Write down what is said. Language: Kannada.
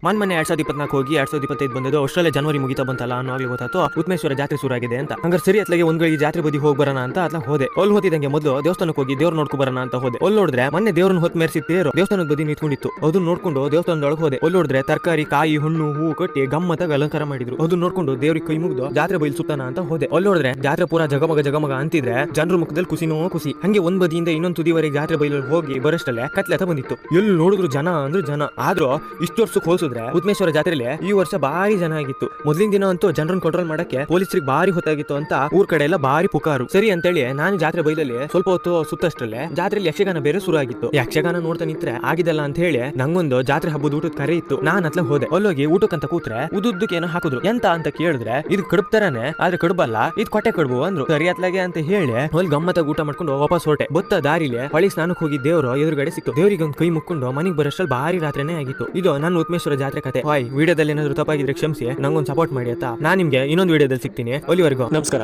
ಮೊನ್ನೆ 2024 ಹೋಗಿ 2025 ಬಂದಿದ್ದು ಅಷ್ಟರಲ್ಲೇ ಜನವರಿ ಮುಗಿತಾ ಬಂತಲ್ಲ ಅನ್ನೋವಾಗ್ಲೇ ಗೊತ್ತಾಯ್ತು ಉತ್ಮೇಶ್ವರ ಜಾತ್ರೆ ಶುರು ಆಗಿದೆ ಅಂತ. ಹಂಗಾರೆ ಸರಿ ಅತ್ಲಾಗೆ ಒಂದ್ ಗಳಿಗೆ ಜಾತ್ರೆ ಬದಿ ಹೋಗಿ ಬರೋಣ ಅಂತ ಅತ್ಲ ಹೋದೆ. ಅಲ್ಲಿ ಹೋತಿದಂಗೆ ಮೊದಲು ದೇವಸ್ಥಾನಕ್ಕೆ ಹೋಗಿ ದೇವ್ರ ನೋಡ್ಕೊ ಬರೋಣ ಅಂತ ಹೋದೆ. ಅಲ್ಲಿ ನೋಡಿದ್ರೆ ಮೊನ್ನೆ ದೇವ್ರನ್ನ ಹೊತ್ತು ಮೆರೆಸಿ ತೇರು ದೇವಸ್ಥಾನದ ಬದಿ ನಿಂತ್ಕೊಂಡಿತ್ತು. ಅದನ್ನ ನೋಡ್ಕೊಂಡು ದೇವಸ್ಥಾನದೊಳಗೆ ಹೋದೆ. ಅಲ್ಲಿ ನೋಡಿದ್ರೆ ತರಕಾರಿ ಕಾಯಿ ಹಣ್ಣು ಹೂ ಕಟ್ಟಿ ಗಮ್ಮತ್ತಾಗಿ ಅಲಂಕಾರ ಮಾಡಿದ್ರು. ಅದನ್ನ ನೋಡ್ಕೊಂಡು ದೇವ್ರಿಗೆ ಕೈ ಮುಗ್ದು ಜಾತ್ರೆ ಬೈಲ್ ಸುತ್ತಾನ ಅಂತ ಹೋದೆ. ಅಲ್ಲಿ ನೋಡಿದ್ರೆ ಜಾತ್ರೆ ಪೂರಾ ಜಗಮಗ ಅಂತಿದ್ರೆ ಜನರ ಮುಖದಲ್ಲಿ ಖುಷಿನೋ ಖುಷಿ. ಹಂಗೆ ಒಂದ್ ಬದಿಯಿಂದ ಇನ್ನೊಂದು ತುದಿವರೆಗೆ ಜಾತ್ರೆ ಬೈಲ್ ಹೋಗಿ ಬರಷ್ಟಲ್ಲೇ ಕತ್ಲೆತ ಬಂದಿತ್ತು. ಎಲ್ಲಿ ನೋಡಿದ್ರು ಜನ ಅಂದ್ರೆ ಜನ. ಆದ್ರೂ ಇಷ್ಟು ವರ್ಷಕ್ಕೆ ಹೋಲಿಸಿದ್ರೆ ಉತ್ಮೇಶ್ವರ ಜಾತ್ರೆ ಈ ವರ್ಷ ಭಾರಿ ಜನ ಆಗಿತ್ತು. ಮೊದಲಿನ ದಿನ ಅಂತೂ ಜನರನ್ನ ಕಂಟ್ರೋಲ್ ಮಾಡಕ್ಕೆ ಪೊಲೀಸರಿಗೆ ಭಾರಿ ಹೊತ್ತಾಗಿತ್ತು ಅಂತ ಊರ್ ಕಡೆ ಎಲ್ಲ ಭಾರಿ ಪುಕಾರು. ಸರಿ ಅಂತೇಳಿ ನಾನು ಜಾತ್ರೆ ಬೈಲಲ್ಲಿ ಸ್ವಲ್ಪ ಹೊತ್ತು ಸುತ್ತಷ್ಟರಲ್ಲೇ ಜಾತ್ರೆಯಲ್ಲಿ ಯಕ್ಷಗಾನ ಬೇರೆ ಶುರು ಆಗಿತ್ತು. ಯಕ್ಷಗಾನ ನೋಡ್ತಾ ನಿಂತ್ರೆ ಆಗಿದಲ್ಲ ಅಂತ ಹೇಳಿ ನಂಗೊಂದು ಜಾತ್ರೆ ಹಬ್ಬದ ಊಟದ ಕರೆ ಇತ್ತು. ನಾನ್ ಅತ್ಲ ಹೋದೆ. ಅಲ್ಲೋಗಿ ಊಟಕ್ಕಂತ ಕೂತ್ರೆ ಉದ್ದುದ್ದಕ್ಕೆ ಏನೋ ಹಾಕಿದ್ರು. ಎಂತ ಅಂತ ಕೇಳಿದ್ರೆ ಇದು ಕಡುಬ್ ತರಾನೆ ಆದ್ರೆ ಕಡುಬಲ್ಲ, ಇದು ಕೊಟ್ಟೆ ಕಡುಬು ಅಂದ್ರು. ಸರಿ ಅತ್ಲಾಗೆ ಅಂತ ಹೇಳಿ ಅಲ್ಲಿ ಗಮ್ಮತ್ತಾಗಿ ಊಟ ಮಾಡ್ಕೊಂಡು ವಾಪಸ್ ಹೊರಟೆ. ಬೊತ್ತ ದಾರಿಲಿ ಹೊಳಿ ಸ್ನಾನಕ್ಕೆ ಹೋಗಿ ದೇವ್ರು ಎದುರುಗಡೆ ಸಿಕ್ತು. ದೇವರಿಗೆ ಒಂದು ಕೈ ಮುಕ್ಕೊಂಡು ಮನೆಗೆ ಬರೋಷ್ಟ್ರಲ್ಲಿ ಭಾರಿ ರಾತ್ರಿನೇ ಆಗಿತ್ತು. ಇದು ನನ್ನ ಉತ್ಮೇಶ್ವರ ಜಾತ್ರೆ ಕತೆ. ವಿಡಿಯೋದಲ್ಲಿ ಏನಾದ್ರು ತಪ್ಪಾಗಿದ್ರೆ ಕ್ಷಮಿಸಿ, ನಂಗೊಂದು ಸಪೋರ್ಟ್ ಮಾಡಿ ಆಯ್ತಾ. ನಾನು ನಿಮ್ಗೆ ಇನ್ನೊಂದು ವಿಡಿಯೋದಲ್ಲಿ ಸಿಗ್ತೀನಿ. ಅಲ್ಲಿವರೆಗೂ ನಮಸ್ಕಾರ.